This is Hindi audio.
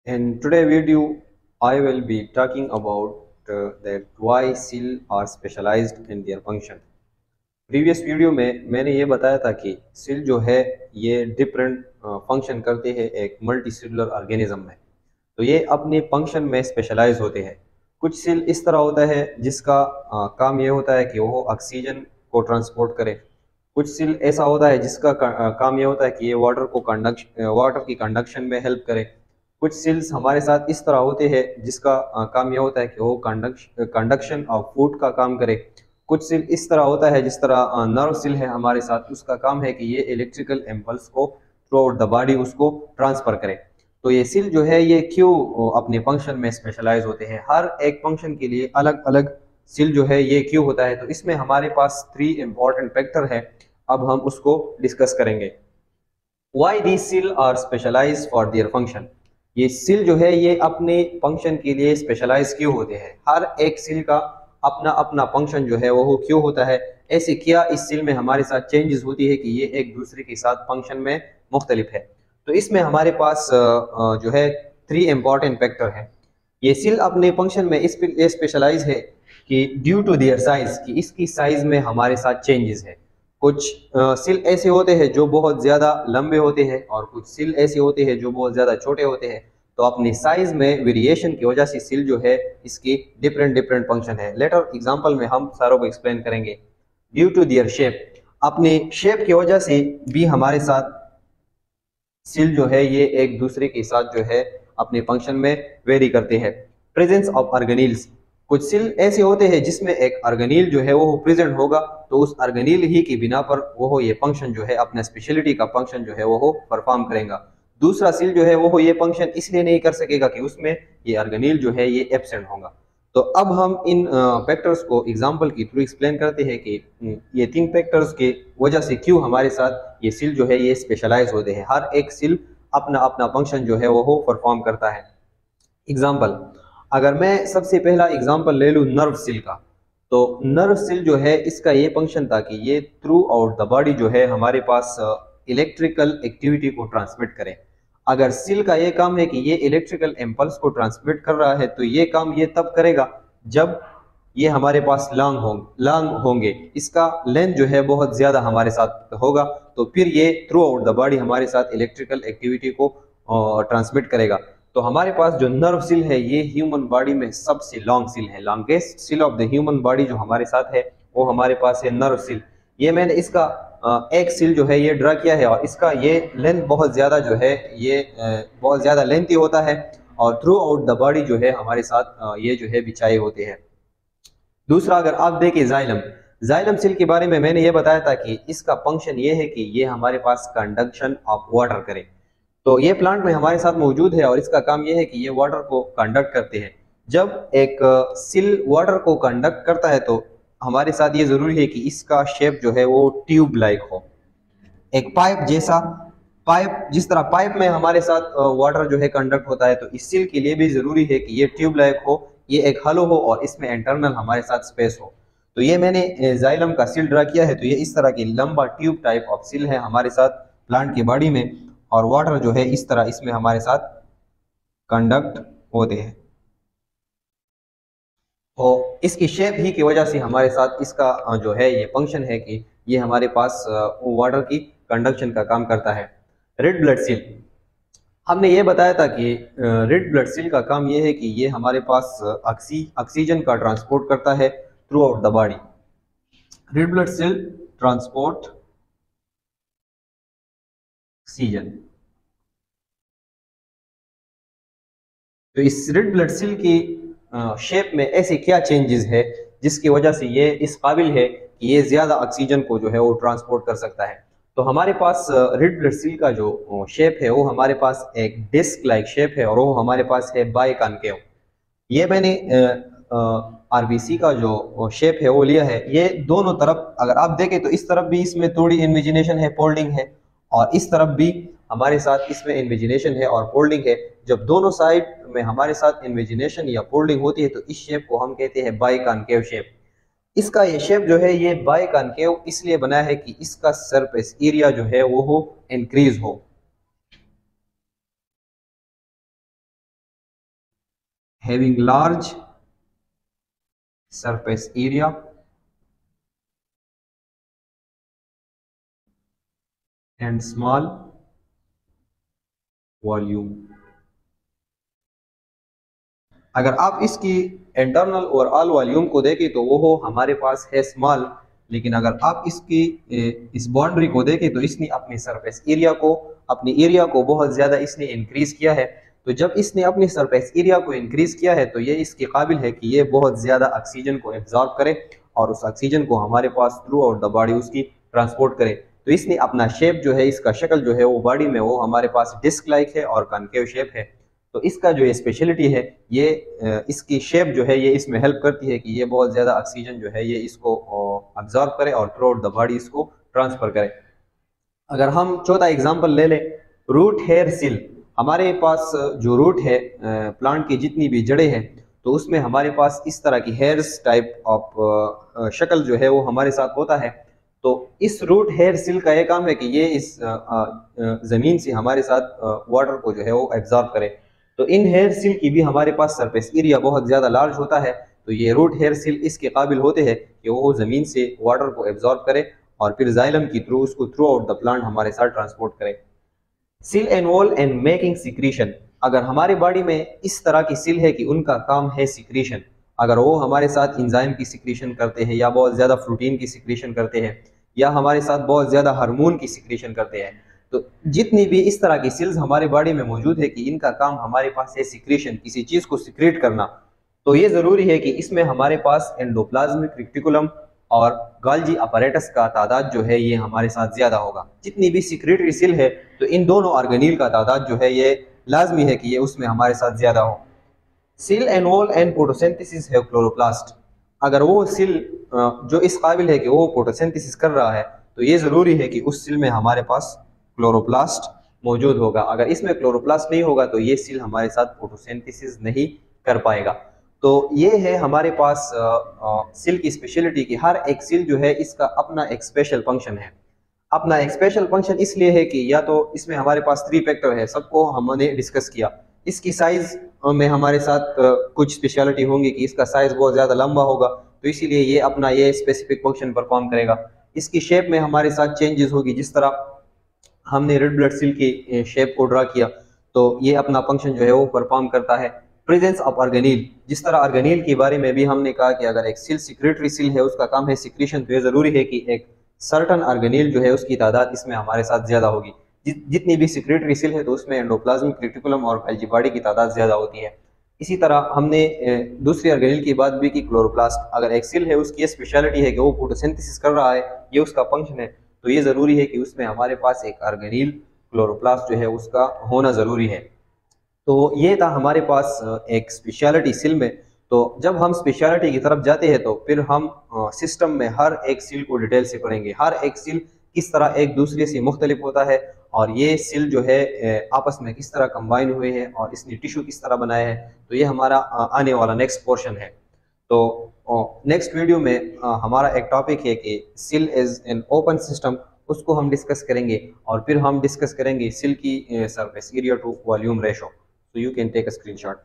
In today video, I will be talking about that why cell are specialized in their function. Previous video में मैंने ये बताया था कि सेल जो है ये डिफरेंट फंक्शन करते हैं एक मल्टी सेलुलर ऑर्गेनिज्म में। तो ये अपने फंक्शन में स्पेशलाइज होते हैं। कुछ सेल इस तरह होता है जिसका काम ये होता है कि वो ऑक्सीजन को ट्रांसपोर्ट करे। कुछ सेल ऐसा होता है जिसका काम ये होता है कि ये वाटर की कंडक्शन में हेल्प करे। कुछ सेल्स हमारे साथ इस तरह होते हैं जिसका काम यह होता है कि वो कंडक्शन ऑफ फूड का काम करे। कुछ सेल इस तरह होता है जिस तरह नर्व सेल है हमारे साथ, उसका काम है कि ये इलेक्ट्रिकल इम्पल्स को थ्रू आउट द बॉडी उसको ट्रांसफर करे। तो ये सेल जो है ये क्यों अपने फंक्शन में स्पेशलाइज होते हैं, हर एक फंक्शन के लिए अलग अलग सेल जो है ये क्यों होता है। तो इसमें हमारे पास 3 इंपॉर्टेंट फैक्टर है, अब हम उसको डिस्कस करेंगे। Why the cell are specialize for their function. ये सेल जो है ये अपने फंक्शन के लिए स्पेशलाइज क्यों होते हैं, हर एक सेल का अपना अपना फंक्शन जो है वो क्यों होता है। ऐसे क्या इस सेल में हमारे साथ चेंजेस होती है कि ये एक दूसरे के साथ फंक्शन में मुख्तलिफ है। तो इसमें हमारे पास जो है 3 इंपॉर्टेंट फैक्टर है। ये सेल अपने फंक्शन में इस स्पेशलाइज है कि ड्यू टू देयर साइज, कि इसकी साइज में हमारे साथ चेंजेस है। कुछ सिल ऐसे होते हैं जो बहुत ज़्यादा लंबे होते हैं और कुछ सिल ऐसे होते हैं जो बहुत ज़्यादा छोटे होते हैं। तो अपनी साइज में वेरिएशन की वजह से सिल जो है इसकी डिफरेंट डिफरेंट फंक्शन है। लेटर एग्जांपल में हम सारों को एक्सप्लेन करेंगे। ड्यू टू दियर शेप, अपनी शेप की वजह से भी हमारे साथ सिल जो है ये एक दूसरे के साथ जो है अपने फंक्शन में वेरी करते हैं। प्रेजेंस ऑफ ऑर्गेनील्स, कुछ सिल ऐसे होते हैं जिसमें एक ऑर्गेनील जो है वो प्रेजेंट होगा, तो उस ऑर्गेनील ही की बिना पर वो ये फंक्शन जो है अपना स्पेशलिटी का फंक्शन जो है वो परफॉर्म करेगा। दूसरा सिल जो है वो ये फंक्शन इसलिए नहीं कर सकेगा कि उसमें ये ऑर्गेनील जो है ये एब्सेंट होगा। तो अब हम इन फैक्टर्स को एग्जांपल के थ्रू एक्सप्लेन करते हैं कि ये 3 फैक्टर्स के वजह से क्यों हमारे साथ ये सिल जो है ये स्पेशलाइज होते हैं। हर एक सिल अपना अपना फंक्शन जो है वो परफॉर्म करता है। एग्जाम्पल, अगर मैं सबसे पहला एग्जाम्पल ले लूँ नर्व सेल का, तो नर्व सेल जो है इसका ये फंक्शन था कि ये थ्रू आउट द बॉडी जो है हमारे पास इलेक्ट्रिकल एक्टिविटी को ट्रांसमिट करे। अगर सेल का ये काम है कि ये इलेक्ट्रिकल इम्पल्स को ट्रांसमिट कर रहा है, तो ये काम ये तब करेगा जब ये हमारे पास लॉन्ग होंगे, इसका लेंथ जो है बहुत ज़्यादा हमारे साथ होगा, तो फिर ये थ्रू आउट द बॉडी हमारे साथ इलेक्ट्रिकल एक्टिविटी को ट्रांसमिट करेगा। तो हमारे पास जो नर्व सिल है ये ह्यूमन बॉडी में सबसे लॉन्ग सिल है। लॉन्गेस्ट सिल ऑफ द ह्यूमन बॉडी जो हमारे साथ है वो हमारे पास है नर्व सिल। ये मैंने इसका एक सिल जो है ये ड्रा किया है और इसका ये लेंथ बहुत ज़्यादा जो है ये बहुत ज़्यादा लेंथी होता है और थ्रू आउट द बॉडी जो है हमारे साथ ये जो है बिछाए होते हैं। दूसरा, अगर आप देखें जाइलम, जाइलम सेल के बारे में मैंने ये बताया था कि इसका फंक्शन ये है कि ये हमारे पास कंडक्शन ऑफ वाटर करे। तो ये प्लांट में हमारे साथ मौजूद है और इसका काम ये है कि ये वाटर को कंडक्ट करते हैं। जब एक सिल वाटर को कंडक्ट करता है तो हमारे साथ ये जरूरी है कि इसका शेप जो है वो ट्यूब लाइक हो, एक पाइप जैसा। पाइप, जिस तरह पाइप में हमारे साथ वाटर जो है कंडक्ट होता है, तो इस सिल के लिए भी जरूरी है कि ये ट्यूब लाइक हो, ये एक हलो हो और इसमें इंटरनल हमारे साथ स्पेस हो। तो ये मैंने जाइलम का सिल ड्रा किया है। तो ये इस तरह की लंबा ट्यूब टाइप ऑफ सिल है हमारे साथ प्लांट की बॉडी में, और वाटर जो है इस तरह इसमें हमारे साथ कंडक्ट होते हैं। तो इसकी शेप ही की वजह से हमारे साथ इसका जो है ये फंक्शन है कि ये हमारे पास वाटर की कंडक्शन का काम करता है। रेड ब्लड सेल, हमने ये बताया था कि रेड ब्लड सेल का काम ये है कि ये हमारे पास ऑक्सीजन का ट्रांसपोर्ट करता है throughout the body. Red blood cell transport oxygen. तो इस रेड ब्लड सेल की शेप में ऐसे क्या चेंजेस है जिसकी वजह से ये इस काबिल है कि ये ज्यादा ऑक्सीजन को जो है वो ट्रांसपोर्ट कर सकता है। तो हमारे पास रेड ब्लड सेल का जो शेप है वो हमारे पास एक डिस्क लाइक शेप है और वो हमारे पास है बाइकॉन्केव। ये मैंने आरबीसी का जो शेप है वो लिया है। ये दोनों तरफ अगर आप देखें तो इस तरफ भी इसमें थोड़ी इन्विजिनेशन है, फोल्डिंग है, और इस तरफ भी हमारे साथ इसमें इन्विजिनेशन है और फोल्डिंग है। जब दोनों साइड में हमारे साथ इन्विजिनेशन या फोल्डिंग होती है तो इस शेप को हम कहते हैं बाइकॉन्केव शेप। इसका ये शेप जो है ये बाइकॉन्केव इसलिए बना है कि इसका सरफेस एरिया जो है वो इंक्रीज हो। having large surface area and small volume। अगर आप इसकी इंटरनल और ऑल वॉल्यूम को देखें तो वो हो हमारे पास है स्मॉल, लेकिन अगर आप इसकी इस बाउंड्री को देखें तो इसने अपनी सरफेस एरिया को, अपनी एरिया को बहुत ज़्यादा इसने इंक्रीज किया है। तो जब इसने अपनी सरफेस एरिया को इंक्रीज किया है तो ये इसके काबिल है कि ये बहुत ज़्यादा ऑक्सीजन को एब्जॉर्ब करे और उस ऑक्सीजन को हमारे pass through out the body उसकी ट्रांसपोर्ट करे। तो इसने अपना शेप जो है, इसका शक्ल जो है वो बॉडी में वो हमारे पास डिस्क लाइक है और कॉनकेव शेप है। तो इसका जो स्पेशलिटी है ये इसकी शेप जो है ये इसमें हेल्प करती है कि ये बहुत ज़्यादा ऑक्सीजन जो है ये इसको अब्जॉर्ब करे और थ्रू आउट द बॉडी इसको ट्रांसफर करे। अगर हम चौथा एग्जांपल ले लें, रूट हेयर सील। हमारे पास जो रूट है प्लांट की जितनी भी जड़ें हैं तो उसमें हमारे पास इस तरह की हेयर्स टाइप ऑफ शक्ल जो है वो हमारे साथ होता है। तो इस रूट हेयर सील का ये काम है कि ये इस ज़मीन से हमारे साथ वाटर को जो है वो एब्जॉर्ब करे। तो इन हेयर सील की भी हमारे पास सरफेस एरिया बहुत ज़्यादा लार्ज होता है। तो ये रूट हेयर सील इसके काबिल होते हैं कि वो ज़मीन से वाटर को एब्जॉर्ब करे और फिर जाइलम की थ्रू उसको थ्रू आउट द प्लांट हमारे साथ ट्रांसपोर्ट करे। Seal involve in making secretion. अगर हमारे बॉडी में इस तरह की सील है कि उनका काम है सिक्रीशन, अगर वो हमारे साथ इंजाइम की सिक्रीशन करते हैं या बहुत ज़्यादा प्रोटीन की सिक्रीशन करते हैं या हमारे साथ बहुत ज़्यादा हार्मोन की सिक्रीशन करते हैं, तो जितनी भी इस तरह की सेल्स हमारे बॉडी में मौजूद है कि इनका काम हमारे पास है सिक्रीशन, किसी चीज़ को सिक्रेट करना। तो ये ज़रूरी है कि इसमें हमारे पास एंडोप्लाज्मिक रेटिकुलम और गोल्गी अपैरेटस का तादाद जो है ये हमारे साथ ज़्यादा होगा। जितनी भी सिक्रेटरी सेल है तो इन दोनों ऑर्गेनील का तादाद जो है ये लाजमी है कि ये उसमें हमारे साथ ज़्यादा हो। सेल इन्वॉल्व इन फोटोसिंथेसिस है क्लोरोप्लास्ट। अगर वो सेल जो इस काबिल है कि वो फोटोसिंथेसिस कर रहा है तो ये ज़रूरी है कि उस सेल में हमारे पास क्लोरोप्लास्ट मौजूद होगा। अगर इसमें क्लोरोप्लास्ट नहीं होगा तो ये सेल हमारे साथ फोटोसिंथेसिस नहीं कर पाएगा। तो ये है हमारे पास सेल की स्पेशलिटी कि हर एक सेल जो है इसका अपना एक स्पेशल फंक्शन है। अपना एक स्पेशल फंक्शन इसलिए है कि या तो इसमें हमारे पास 3 फैक्टर है, सबको हमने डिस्कस किया। इसकी साइज में हमारे साथ कुछ स्पेशलिटी होंगी कि इसका साइज बहुत ज़्यादा लंबा होगा तो इसीलिए ये अपना ये स्पेसिफिक फंक्शन परफॉर्म करेगा। इसकी शेप में हमारे साथ चेंजेस होगी, जिस तरह हमने रेड ब्लड सेल की शेप को ड्रा किया तो ये अपना फंक्शन जो है वो परफॉर्म करता है। प्रेजेंस ऑफ ऑर्गेनील, जिस तरह ऑर्गेनील के बारे में भी हमने कहा कि अगर एक सेल सिक्रेटरी सेल है उसका काम है सिक्रीशन, तो ये ज़रूरी है कि एक सर्टन ऑर्गेनील जो है उसकी तादाद इसमें हमारे साथ ज़्यादा होगी। जितनी भी सिक्रेटरी सेल है तो उसमें एंडोप्लाज्मिक रेटिकुलम और गोल्गी बॉडी की तादाद ज़्यादा होती है। इसी तरह हमने दूसरी ऑर्गेनील की बात भी की, क्लोरोप्लास्ट। अगर एक सेल है उसकी स्पेशलिटी है कि वो फोटोसिंथेसिस कर रहा है, ये उसका फंक्शन है, तो ये ज़रूरी है कि उसमें हमारे पास एक ऑर्गेनील क्लोरोप्लास्ट जो है उसका होना ज़रूरी है। तो ये था हमारे पास एक स्पेशलिटी सेल में। तो जब हम स्पेशलिटी की तरफ जाते हैं तो फिर हम सिस्टम में हर एक सेल को डिटेल से पढ़ेंगे, हर एक सेल किस तरह एक दूसरे से मुख्तलिफ होता है और ये सेल जो है आपस में किस तरह कंबाइन हुए हैं और इसने टिश्यू किस तरह बनाया है। तो ये हमारा आने वाला नेक्स्ट पोर्शन है। तो नेक्स्ट वीडियो में हमारा एक टॉपिक है कि cell is an open system, उसको हम डिस्कस करेंगे और फिर हम डिस्कस करेंगे सेल की surface area to volume ratio. So you can take a screenshot.